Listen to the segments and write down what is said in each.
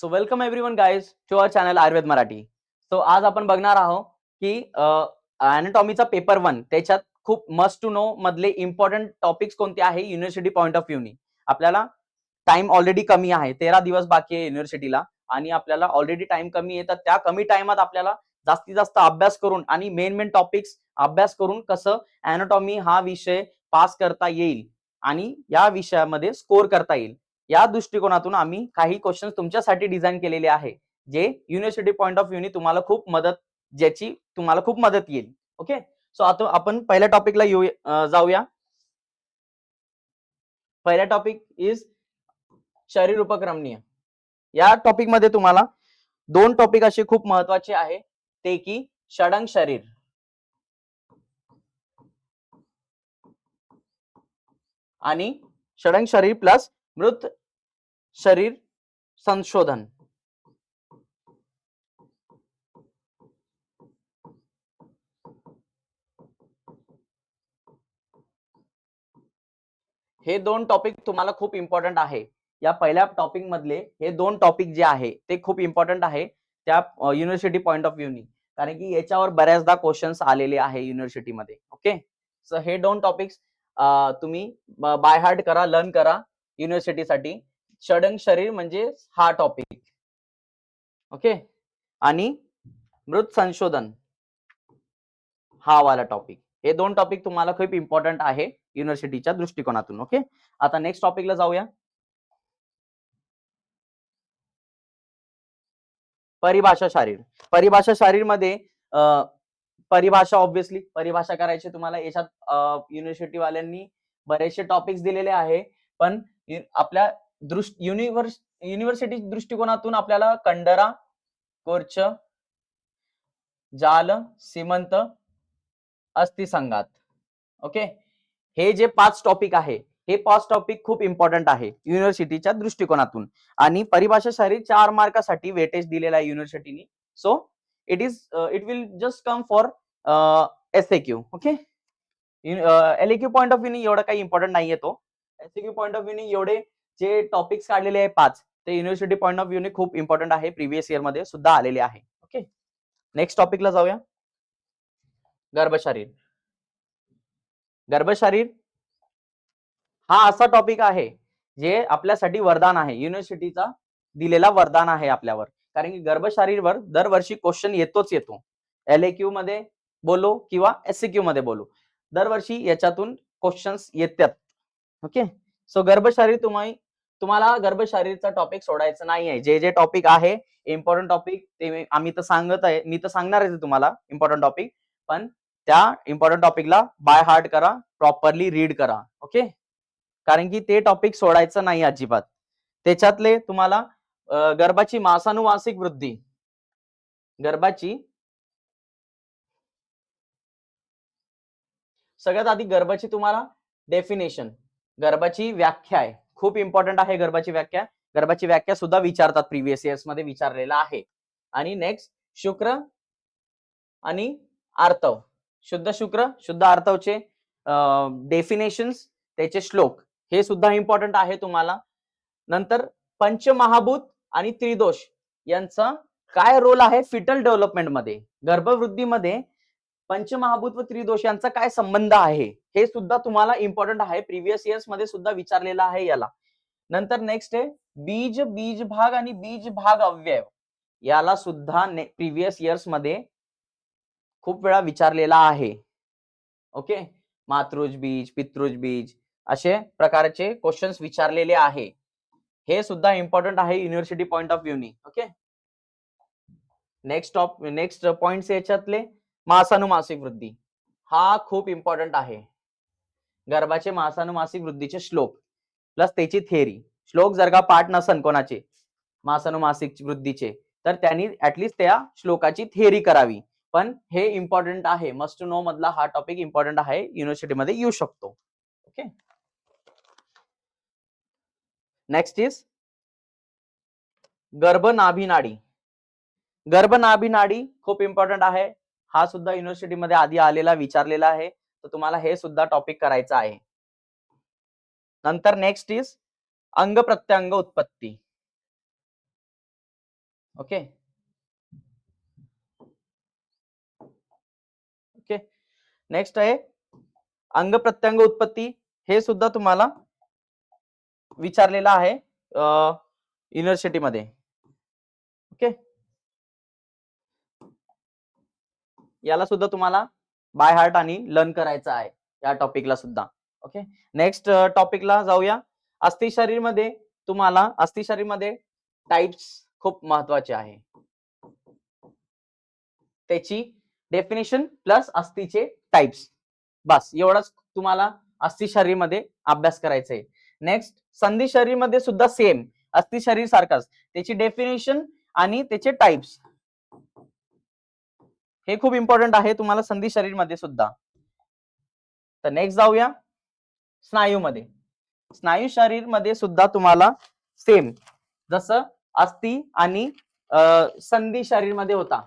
So welcome everyone guys to our channel Ayurved Marathi. So आज आपण बघणार आहोत की अॅनाटॉमीचा पेपर 1 त्याच्यात खूप मस्ट टू नो मधले इम्पॉर्टंट टॉपिक्स कोणते आहे युनिव्हर्सिटी पॉइंट ऑफ व्ह्यूनी. आपल्याला टाइम ऑलरेडी कमी आहे, 13 दिवस बाकी आहे युनिव्हर्सिटीला आणि आपल्याला ऑलरेडी टाइम कमी आहे. तर त्या कमी टाइमात आपल्याला जास्तीत जास्त अभ्यास करून आणि मेन टॉपिक्स अभ्यास करून कसं अॅनाटॉमी हा विषय पास करता येईल आणि या विषयामध्ये स्कोर करता येईल, या दृष्टिकोनातून आम्ही काही क्वेश्चन्स तुमच्यासाठी डिझाइन केलेले आहे, जे युनिव्हर्सिटी पॉइंट ऑफ व्ह्यूनी तुम्हाला खूप मदत ज्याची तुम्हाला खूप मदत येईल. ओके, सो आता आपण पहिल्या टॉपिकला जाऊया. पहिला टॉपिक इज शरीर उपक्रमणीय. या टॉपिक मध्ये तुम्हाला दोन टॉपिक असे खूप महत्वाचे आहे, ते की षडंग शरीर आणि षडंग शरीर प्लस मृत शरीर संशोधन. हे दोन टॉपिक तुम्हाला खूप इम्पॉर्टंट आहे. या पहिल्या टॉपिक मधले हे दोन टॉपिक जे आहे ते खूप इम्पॉर्टंट आहे त्या युनिव्हर्सिटी पॉइंट ऑफ व्ह्यूनी, कारण की याच्यावर बऱ्याचदा क्वेश्चन्स आलेले आहे युनिव्हर्सिटी मध्ये. ओके, सो हे दोन टॉपिक्स तुम्ही बाय हार्ट करा, लर्न करा युनिव्हर्सिटीसाठी. षडंग शरीर म्हणजे हा टॉपिक, ओके, आणि मृत संशोधन हा वाला टॉपिक. हे दोन टॉपिक तुम्हाला खूप इम्पॉर्टंट आहे युनिव्हर्सिटीच्या दृष्टिकोनातून. ओके, आता नेक्स्ट टॉपिकला जाऊया. परिभाषा शरीर. परिभाषा शरीर मध्ये परिभाषा ऑब्विसली परिभाषा करायची तुम्हाला. याच्यात युनिव्हर्सिटी वाल्यांनी बरेचसे टॉपिक्स दिलेले आहे, पण आपल्या युनिव्हर्सिटी दृष्टिकोनातून आपल्याला कंडरा, कोर्च, जाल, सीमंत, अस्थिसंघात. ओके, हे जे 5 टॉपिक आहे, हे 5 टॉपिक खूप इम्पॉर्टंट आहे युनिव्हर्सिटीच्या दृष्टिकोनातून. आणि परिभाषा शरीर 4 मार्कासाठी वेटेज दिलेला आहे युनिव्हर्सिटीनी. So it will just come for SAQ. Okay, LAQ point of व्ह्यूनी एवढा काही इम्पॉर्टंट नाहीये तो. एसएक्यू पॉइंट ऑफ व्ह्यूनी एवढे जे टॉपिक्स काढलेले आहे 5, ते युनिव्हर्सिटी पॉइंट ऑफ व्ह्यूनी खूप इम्पॉर्टंट आहे, प्रिव्हियस इयर मध्ये सुद्धा आलेले आहे. ओके, नेक्स्ट टॉपिकला जाऊया. गर्भशरीर. गर्भशरीर हा असा टॉपिक आहे जे आपल्यासाठी वरदान आहे, युनिव्हर्सिटीचा दिलेला वरदान आहे आपल्यावर. कारण की गर्भशरीरवर दरवर्षी क्वेश्चन येतोच येतो, एलएक्यू मध्ये बोलो किंवा एससीक्यू मध्ये बोलो, दरवर्षी याच्यातून क्वेश्चन्स येतात. ओके, सो गर्भशरीर तुम्हाला गर्भशरीरचा टॉपिक सोडायचा नाही आहे. जे जे टॉपिक आहे इम्पॉर्टंट टॉपिक ते मी तर सांगणार आहे तुम्हाला इम्पॉर्टंट टॉपिक, पण त्या इम्पॉर्टंट टॉपिकला बाय हार्ट करा, प्रॉपरली रीड करा. ओके, कारण की ते टॉपिक सोडायचं नाही अजिबात. त्याच्यातले तुम्हाला गर्भाची मासानुवासिक वृद्धी, गर्भाची सगळ्यात आधी गर्भाची तुम्हाला डेफिनेशन, गर्भाची व्याख्या आहे, खूप इम्पॉर्टंट आहे गर्भाची व्याख्या. गर्भाची व्याख्या सुद्धा विचारतात, प्रिव्हियस इयर्स मध्ये विचारलेला आहे. आणि नेक्स्ट शुक्र आणि आर्तव, शुद्ध शुक्र शुद्ध आर्तवचे डेफिनेशन्स, त्याचे श्लोक, हे सुद्धा इम्पॉर्टंट आहे तुम्हाला. नंतर पंचमहाभूत आणि त्रिदोष यांचा काय रोल आहे फिटल डेव्हलपमेंट मध्ये, गर्भवृद्धीमध्ये पंचमहाभूत व त्रिदोष यांचा काय संबंध आहे, हे सुद्धा तुम्हाला इम्पॉर्टंट आहे, प्रिव्हियस इयर्स मध्ये सुद्धा विचारलेला आहे याला. नंतर नेक्स्ट आहे बीज भाग आणि बीज भाग अवयव, याला सुद्धा प्रिव्हियस इयर्स मध्ये खूप वेळा विचारलेला आहे. ओके, मातृज बीज, पितृज बीज असे प्रकारचे क्वेश्चन्स विचारलेले आहे, हे सुद्धा इम्पॉर्टंट आहे युनिव्हर्सिटी पॉइंट ऑफ व्ह्यूनी. ओके, नेक्स्ट पॉइंट्स याच्यातले मासानुमासिक वृद्धी, हा खूप इम्पॉर्टंट आहे. गर्भाचे मासानुमासिक वृद्धीचे श्लोक प्लस त्याची थेअरी. श्लोक जर का पाठ नसन कोणाचे मासानुमासिक वृद्धीचे, तर त्यांनी ऍटलीस्ट त्या श्लोकाची थेअरी करावी. पण हे इम्पॉर्टंट आहे, मस्ट टू नो मधला हा टॉपिक इम्पॉर्टंट आहे, युनिव्हर्सिटी मध्ये येऊ शकतो. ओके, नेक्स्ट इज गर्भनाभिनाडी. गर्भनाभिनाडी खूप इम्पॉर्टंट आहे, हा सुद्धा युनिव्हर्सिटी मध्ये आधी आलेला विचारलेला आहे, तर तुम्हाला हे सुद्धा टॉपिक करायचं आहे. नंतर नेक्स्ट इज अंग प्रत्यंग उत्पत्ती. Okay okay. नेक्स्ट आहे अंग प्रत्यंग उत्पत्ती. हे सुद्धा तुम्हाला विचारलेलं आहे युनिव्हर्सिटीमध्ये. ओके, याला सुद्धा तुम्हाला बाय हार्ट आणि लर्न करायचं आहे या टॉपिकला सुद्धा. ओके, नेक्स्ट टॉपिकला जाऊया. अस्थि शरीर मध्ये तुम्हाला अस्थि शरीर मध्ये टाइप्स खूप महत्वाचे आहे. त्याची डेफिनेशन प्लस अस्थिचे टाइप्स, बस एवढंच तुम्हाला अस्थि शरीर मध्ये अभ्यास करायचा आहे. नेक्स्ट संधी शरीर मध्ये सुद्धा सेम अस्थि शरीर सारखाच त्याची डेफिनेशन आणि त्याचे टाइप्स हे खूप इम्पॉर्टंट आहे तुम्हाला संधी शरीर मध्ये सुद्धा. तर नेक्स्ट जाऊया स्नायू मध्ये. स्नायू शरीर मध्ये सुद्धा तुम्हाला सेम जसं अस्थि आणि संधी शरीर मध्ये होता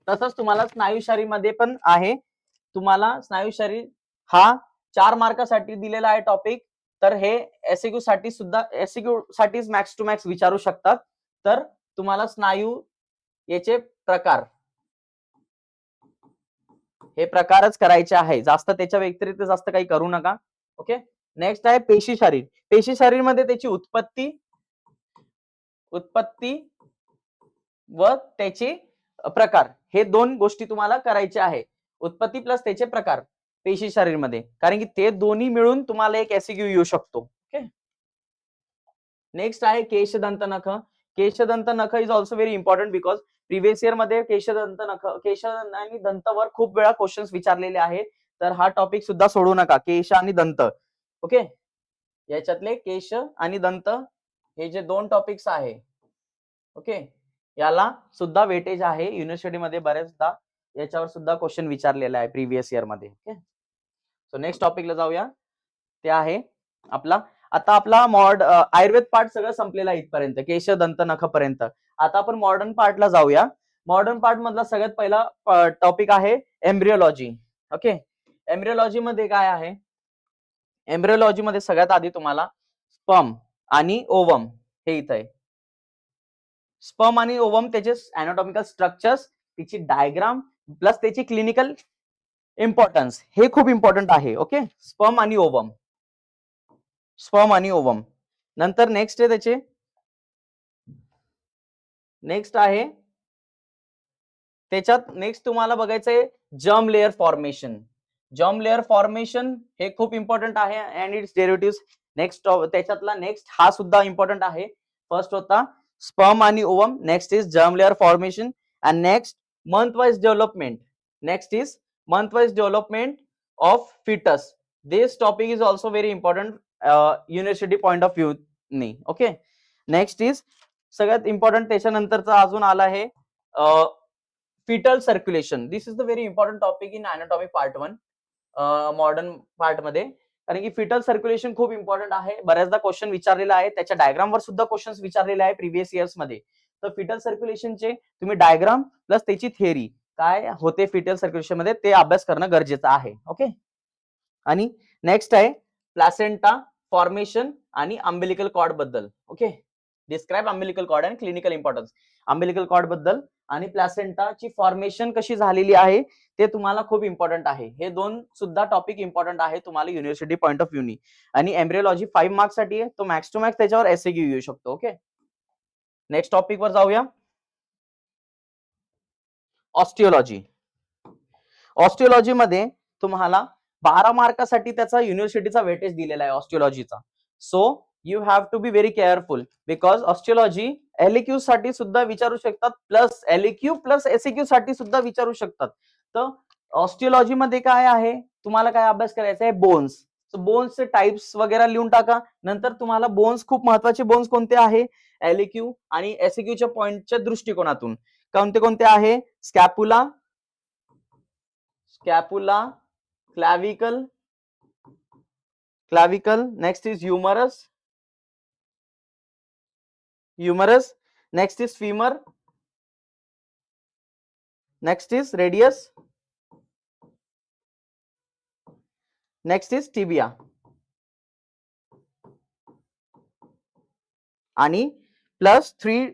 तसंच तुम्हाला स्नायू शरीर मध्ये पण आहे. तुम्हाला स्नायू शरीर हा 4 मार्कासाठी दिलेला आहे टॉपिक. तर हे एसक्यू साठी सुद्धा एसक्यू साठीच मॅक्स टू मॅक्स विचारू शकतात. तर तुम्हाला स्नायू याचे प्रकार हे प्रकारच करायचे आहे, जास्त त्याच्या व्यतिरिक्त जास्त काही करू नका. ओके, नेक्स्ट आहे पेशी शरीर. पेशी शरीर मध्ये त्याची उत्पत्ती व त्याचे प्रकार हे दोन गोष्टी तुम्हाला करायच्या आहे. उत्पत्ती प्लस त्याचे प्रकार पेशी शरीर मध्ये, कारण की ते दोन्ही मिळून तुम्हाला एक एसक्यू येऊ शकतो. ओके, नेक्स्ट आहे केशदंत नख. केशदंत नख is also very important because previous year मध्ये केशदंत नख केश आणि दंतवर खूप वेळा क्वेश्चन्स विचारलेले आहेत. तर हा टॉपिक सुद्धा सोडू नका, केश आणि दंत. ओके, याच्यातले केश आणि दंत हे जे दोन टॉपिक्स आहे, ओके, याला सुद्धा वेटेज आहे युनिव्हर्सिटी मध्ये. बरेचदा याच्यावर सुद्धा क्वेश्चन विचारलेला आहे प्रिव्हियस इयर मध्ये. ओके, सो नेक्स्ट टॉपिकला जाऊया. ते आहे आपला आता आपला आयुर्वेद पार्ट सगळं संपलेला आहे इथपर्यंत, केश दंत नख पर्यंत. आता आपण मॉडर्न पार्टला जाऊया. मॉडर्न पार्ट मधला सगळ्यात पहिला टॉपिक आहे एम्ब्रियोलॉजी. ओके, एम्ब्रियोलॉजी मध्ये काय आहे? एम्ब्रियोलॉजी मध्ये सगळ्यात आधी तुम्हाला स्पर्म आणि ओवम हे इथं आहे. स्पर्म आणि ओवम त्याचे अॅनाटॉमिकल स्ट्रक्चर्स, त्याची डायग्राम प्लस त्याची क्लिनिकल इम्पॉर्टन्स हे खूप इम्पॉर्टंट आहे. ओके, स्पर्म आणि ओवम, स्पर्म आणि ओवम. नंतर नेक्स्ट आहे त्याचे नेक्स्ट आहे त्याच्यात नेक्स्ट तुम्हाला बघायचं आहे germ layer formation. Germ layer formation हे खूप इम्पॉर्टंट आहे अँड इट्स डेरिव्हेटिव्स. नेक्स्ट त्याच्यातला नेक्स्ट हा सुद्धा इम्पॉर्टंट आहे. फर्स्ट होता स्पर्म आणि ovum, next is germ layer formation and next month wise development. Next is month wise development of foetus. This topic is also very important university point of view नी. Okay, next is सगळ्यात इम्पॉर्टंट त्याच्यानंतरचा अजून आला आहे foetal circulation. This is the very important topic in anatomy part 1 modern part मध्ये, कारण की फिटल सर्क्युलेशन खूप इम्पॉर्टंट आहे. बऱ्याचदा क्वेश्चन विचारलेला आहे, त्याच्या डायग्रामवर सुद्धा क्वेश्चन विचारलेले आहे प्रिव्हियस इयर्स मध्ये. तर फिटल सर्क्युलेशनचे तुम्ही डायग्राम प्लस त्याची थिअरी काय होते फिटल सर्क्युलेशन मध्ये ते अभ्यास करणं गरजेचं आहे. ओके, आणि नेक्स्ट आहे प्लॅसेंटा फॉर्मेशन आणि अम्बिलिकल कॉर्ड बद्दल. Okay, describe umbilical cord and clinical importance. Umbilical cord बद्दल आणि प्लॅसेंटाची फॉर्मेशन कशी झालेली आहे ते तुम्हाला खूप इम्पॉर्टंट आहे. हे दोन सुद्धा टॉपिक इम्पॉर्टंट आहे तुम्हाला युनिव्हर्सिटी पॉइंट ऑफ व्ह्यूनी. आणि एम्ब्रियोलॉजी 5 मार्क्स साठी आहे, तो मॅक्स टू मॅक्स त्याच्यावर एसक्यू येऊ शकतो. ओके, नेक्स्ट टॉपिक वर जाऊया. ऑस्टिओलॉजी. ऑस्टिओलॉजी मध्ये तुम्हाला 12 मार्कासाठी त्याचा युनिव्हर्सिटीचा वेटेज दिलेला आहे ऑस्टिओलॉजीचा. So you have to be very careful because osteology LQ साठी सुद्धा विचारू शकतात प्लस एलक्यू प्लस एसक्यू साठी सुद्धा विचारू शकतात. तर ऑस्टिओलॉजी मध्ये काय आहे तुम्हाला काय अभ्यास करायचा आहे? बोन्स. बोन्सचे टाइप्स वगैरे लिहून टाका. नंतर तुम्हाला बोन्स खूप महत्वाचे बोन्स कोणते आहे एलक्यू आणि एसक्यूच्या पॉइंटच्या दृष्टिकोनातून कोणते कोणते आहे? स्कॅपुला, स्कॅपुला, clavicle, clavicle, next is humerus, humerus, next is femur, next is radius, next is tibia. आणि प्लस 3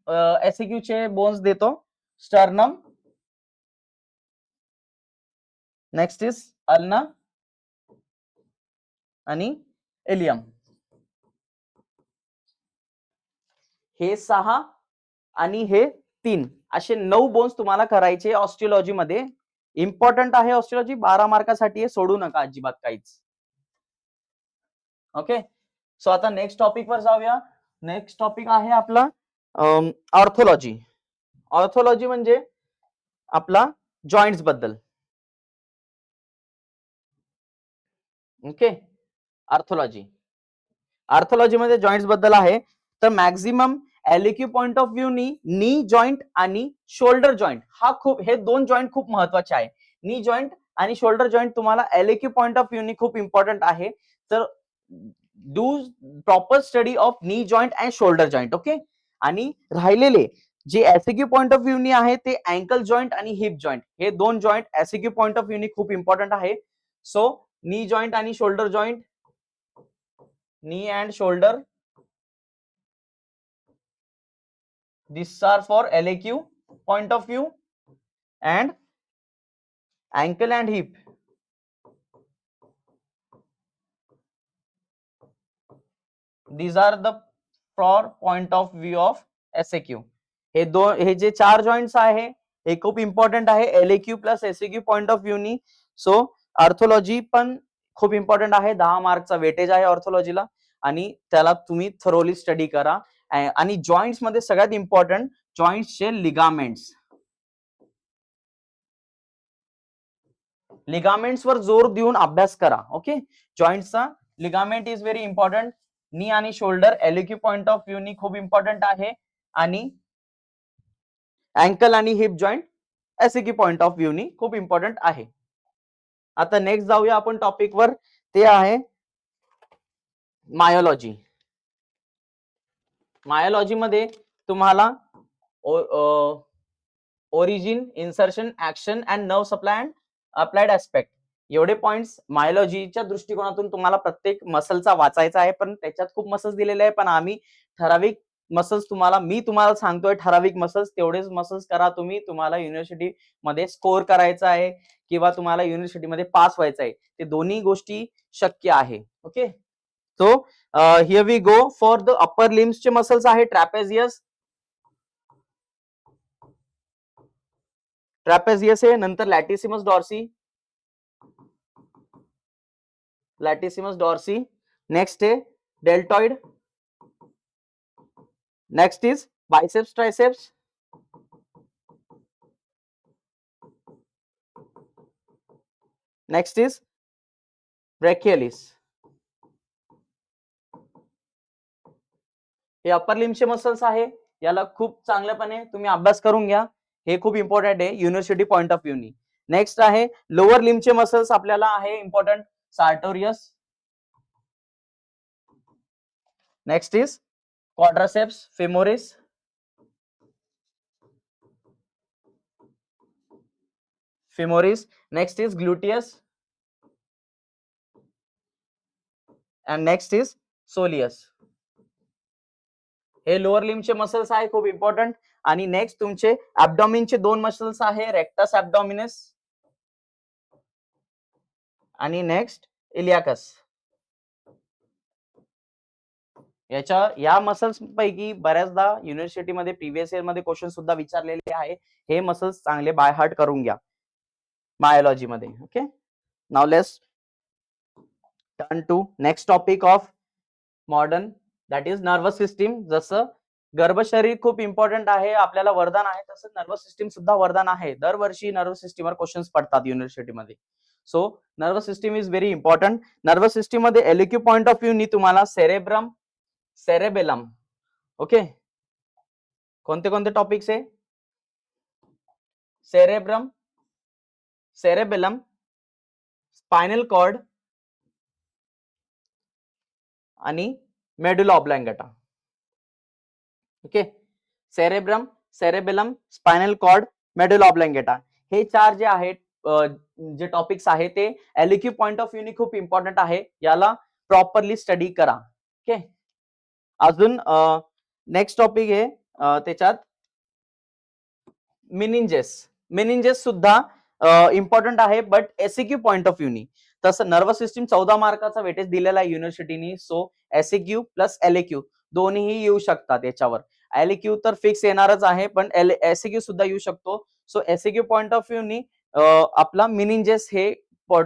एसक्यू चे बोन्स देतो, स्टर्नम, नेक्स्ट इज अल्ना आणि एलियम. हे 6 आणि हे 3 असे 9 बोन्स तुम्हाला करायचे ऑस्टिओलॉजी मध्ये. इम्पॉर्टंट आहे ऑस्टिओलॉजी, 12 मार्कासाठी सोडू नका अजिबात काहीच. ओके, सो आता नेक्स्ट टॉपिक वर जाऊया. नेक्स्ट टॉपिक आहे आपला ऑर्थोलॉजी. ऑर्थोलॉजी म्हणजे आपला जॉइंट्स बद्दल. Okay, orthology. ऑर्थोलॉजी मध्ये जॉइंट्स बद्दल आहे. तर maximum LQ point of view knee joint आणि शोल्डर जॉइंट हे दोन जॉइंट खूप महत्वाचे आहे. नी जॉइंट आणि शोल्डर जॉइंट तुम्हाला एलक्यू पॉइंट ऑफ व्ह्यू खूप इम्पॉर्टंट आहे. तर do proper study of knee joint and shoulder joint. Okay, आणि राहिलेले जे एसक्यू पॉइंट ऑफ व्ह्यू आहे ते अँकल जॉइंट आणि हिप जॉइंट, हे दोन joint SQ point of view खूप इम्पॉर्टंट आहे. सो नी जॉइंट आणि shoulder joint, knee and shoulder, these are for LAQ point of view, and ankle and hip, these are the for point of view of SAQ. हे जे 4 joints आहे हे खूप important आहे LAQ plus SAQ point of view नी. So orthology पण खूप important आहे. 10 मार्कचा वेटेज आहे ऑर्थोलॉजीला आणि त्याला तुम्ही थरोली स्टडी करा. आणि जॉइंट्स मध्ये सगळ्यात इम्पॉर्टंट जॉइंट्सचे लिगामेंट्स. लिगामेंट्स वर जोर देऊन अभ्यास करा. ओके, जॉइंट्सचा ligament is very important. Knee आणि shoulder LQ point of view नी खूप इम्पॉर्टंट आहे आणि अँकल आणि hip joint SQ point of view नी खूप इम्पॉर्टंट आहे. आता नेक्स्ट जाऊया आपण टॉपिक वर, ते आहे मायोलॉजी. मायोलॉजी मध्ये तुम्हाला origin, insertion, action and nerve supply and applied aspect, एवढे पॉइंट्स मायोलॉजीच्या दृष्टिकोनातून तुम्हाला प्रत्येक मसलचा वाचायचा आहे. पण त्याच्यात खूप मसल्स दिलेले आहे, पण आम्ही ठराविक मसल्स मी तुम्हाला सांगतोय ठराविक मसल्स, तेवढेच मसल्स करा तुम्ही. तुम्हाला युनिव्हर्सिटी मध्ये स्कोर करायचा आहे किंवा तुम्हाला युनिव्हर्सिटी मध्ये पास व्हायचं आहे, ते दोन्ही गोष्टी शक्य आहे. Okay, so here we go for the upper limbs चे मसल्स आहे ट्रॅपेझियस. ट्रॅपेझियस आहे, नंतर latissimus dorsi, latissimus dorsi, next आहे deltoid, next is biceps triceps, next is brachialis. हे अपर लिम्सचे मसल्स आहे, याला खूप चांगल्यापणे तुम्ही अभ्यास करून घ्या. हे खूप इम्पॉर्टंट आहे युनिव्हर्सिटी पॉइंट ऑफ व्ह्यू नी. नेक्स्ट आहे लोअर लिम्सचे मसल्स आपल्याला आहे important, sartorius, next is quadriceps femoris, next is gluteus and next is soleus. हे लोअर लिम्बचे मसल्स आहे खूप इम्पॉर्टंट. आणि नेक्स्ट तुमचे ऍब्डॉमिनचे दोन मसल्स आहे, रेक्टस ऍब्डॉमिनस आणि नेक्स्ट इलियाकस. या मसल्स पैकी बऱ्याचदा युनिव्हर्सिटी मध्ये प्रीवियस इयर मध्ये क्वेश्चन सुद्धा विचारलेले आहे. हे मसल्स चांगले बाय हार्ट करून घ्या मायोलॉजी मध्ये. Okay, now let's turn to next topic of modern, that is nervous system. जसं गर्भशरीर खूप इम्पॉर्टंट आहे, आपल्याला वरदान आहे, तसं नर्वस सिस्टीम सुद्धा वरदान आहे. दरवर्षी नर्वस सिस्टीमवर क्वेश्चन्स पडतात युनिव्हर्सिटी मध्ये. So nervous system is very important. Nervous system मध्ये एलक्यू पॉइंट ऑफ व्ह्यू नी तुम्हाला सेरेब्रम, सेरेबेलम. ओके, कोणते कोणते टॉपिक्स आहे? सेरेब्रम, सेरेबेलम, स्पायनल कॉर्ड आणि medulla oblongata. Okay, cerebrum, cerebellum, spinal cord, medulla oblongata, हे चार जे आहेत जे टॉपिक्स आहे ते एलक्यू पॉइंट ऑफ व्ह्यू नी खूप इम्पॉर्टंट आहे. याला प्रॉपरली स्टडी करा. ओके, अजून नेक्स्ट टॉपिक आहे त्याच्यात मिनिंजेस सुद्धा इम्पॉर्टंट आहे, बट एसईक्यू पॉइंट ऑफ व्ह्यूनी. तसं नर्वस सिस्टीम 14 मार्काचा वेटेज दिलेला आहे युनिव्हर्सिटीनी. सो एसईक्यू प्लस एलएक्यू दोन्ही येऊ शकतात याच्यावर. एलएक्यू तर फिक्स येणारच आहे, पण एसईक्यू सुद्धा येऊ शकतो. सो एसईक्यू पॉइंट ऑफ व्ह्यूनी आपला मिनिंजेस हे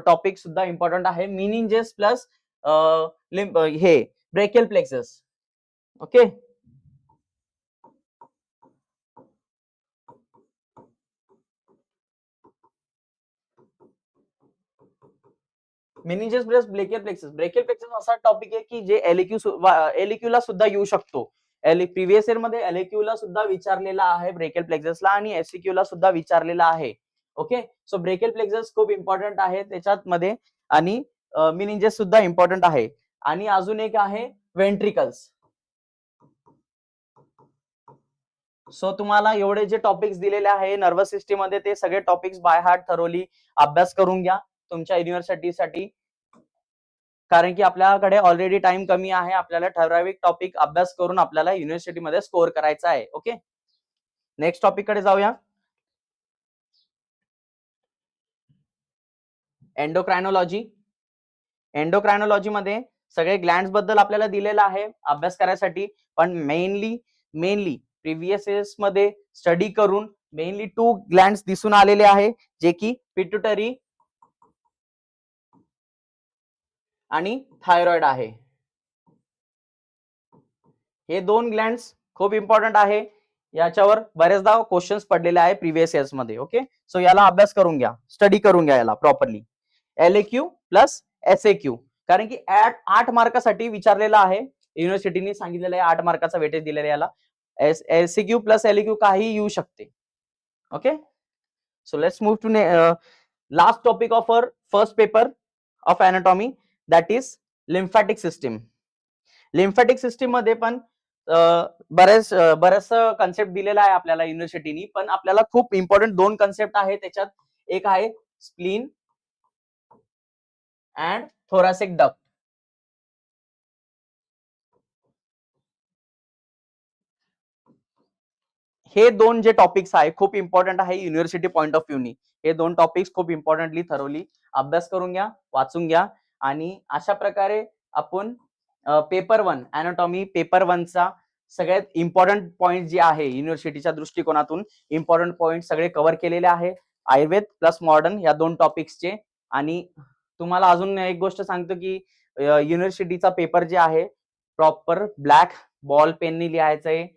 टॉपिक सुद्धा इम्पॉर्टंट आहे. मिनिंजेस प्लस हे brachial plexus. Okay, meninges plus brachial plexus असा टॉपिक आहे की जे एलएक्यू ला सुद्धा येऊ शकतो. प्रिव्हियस इयर मध्ये एलएक्यू ला सुद्धा विचारलेला आहे ब्रेकियल प्लेक्ससला, आणि एसईक्यू ला सुद्धा विचारलेला आहे. ओके, सो ब्रेकियल प्लेक्सस खूप इम्पॉर्टंट आहे त्याच्यात मध्ये, आणि मिनिंजेस सुद्धा इम्पॉर्टंट आहे. आणि अजून एक आहे वेंट्रिकल्स. सो तुम्हाला एवढे जे टॉपिक्स दिलेले आहे नर्वस सिस्टीम मध्ये, ते सगळे टॉपिक्स बाय हार्ट थरोली अभ्यास करून घ्या तुमच्या युनिव्हर्सिटीसाठी. कारण की आपल्याकडे ऑलरेडी टाइम कमी आहे. आपल्याला ठराविक टॉपिक अभ्यास करून आपल्याला युनिव्हर्सिटीमध्ये स्कोर करायचा आहे. ओके, नेक्स्ट टॉपिक कडे जाऊया. एंडोक्रायनॉलॉजी. एंडोक्रायनॉलॉजी मध्ये सगळे ग्लँड्स बद्दल आपल्याला दिलेलं आहे अभ्यास करायसाठी, पण मेनली प्रिव्हियस इयर्स मध्ये स्टडी करून मेनली 2 ग्लँड्स दिसून आलेले आहे, जे की पिट्युटरी आणि थायरॉइड आहे. हे 2 ग्लँड्स खूप इम्पॉर्टंट आहे. याच्यावर बरेचदा क्वेश्चन्स पडलेले आहे प्रिव्हियस इयर्स मध्ये. ओके, सो याला अभ्यास करून घ्या, स्टडी करून घ्या याला प्रॉपरली. एलएक्यू प्लस एसएक्यू, कारण की 8 मार्कासाठी विचारलेला आहे युनिव्हर्सिटीने सांगितलेलं आहे. 8 मार्काचा वेटेज दिलेला याला. एसएक्यू प्लस एलएक्यू काही येऊ शकते. Okay, so let's move to last topic of our first paper of anatomy, that is lymphatic system. Lymphatic system मध्ये पण बरेच कन्सेप्ट दिलेला आहे आपल्याला युनिव्हर्सिटीनी, पण आपल्याला खूप इम्पॉर्टंट 2 कन्सेप्ट आहे त्याच्यात. एक आहे स्प्लीन अँड थोरॅसिक डक्ट. हे 2 जे टॉपिक्स आहे खूप इम्पॉर्टंट आहे युनिव्हर्सिटी पॉइंट ऑफ व्ह्यूनी. हे 2 टॉपिक्स खूप इम्पॉर्टंटली थरोली अभ्यास करून घ्या, वाचून घ्या. आणि अशा प्रकारे आपण पेपर 1 एनाटॉमी पेपर 1 चा सगळ्यात इम्पॉर्टंट पॉइंट जे आहे युनिव्हर्सिटीच्या दृष्टिकोनातून इम्पॉर्टंट पॉइंट सगळे कव्हर केलेले आहे. आयुर्वेद प्लस मॉडर्न या 2 टॉपिक्सचे. आणि तुम्हाला अजून एक गोष्ट सांगतो की युनिव्हर्सिटीचा पेपर जे आहे प्रॉपर ब्लॅक बॉल पेननी लिहायचं आहे.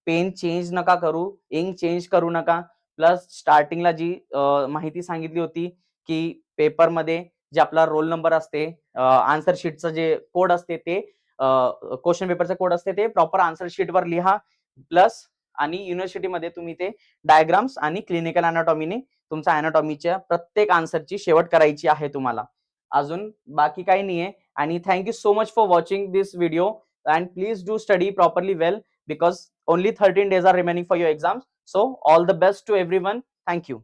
पेन चेंज नका करू, इंक चेंज करू नका. प्लस स्टार्टिंगला जी माहिती सांगितली होती की पेपरमध्ये जे आपला रोल नंबर असते, आन्सर शीटचं जे कोड असते ते, क्वेश्चन पेपरचं कोड असते ते प्रॉपर आन्सर शीटवर लिहा. प्लस आणि युनिव्हर्सिटीमध्ये तुम्ही ते डायग्राम्स आणि क्लिनिकल अनाटॉमीने तुमच्या अनाटॉमीच्या प्रत्येक आन्सरची शेवट करायची आहे तुम्हाला. अजून बाकी काही नाहीये. आणि thank you so much for watching this video, and please do study properly well because only 13 days are remaining for your exams. So all the best to everyone. Thank you.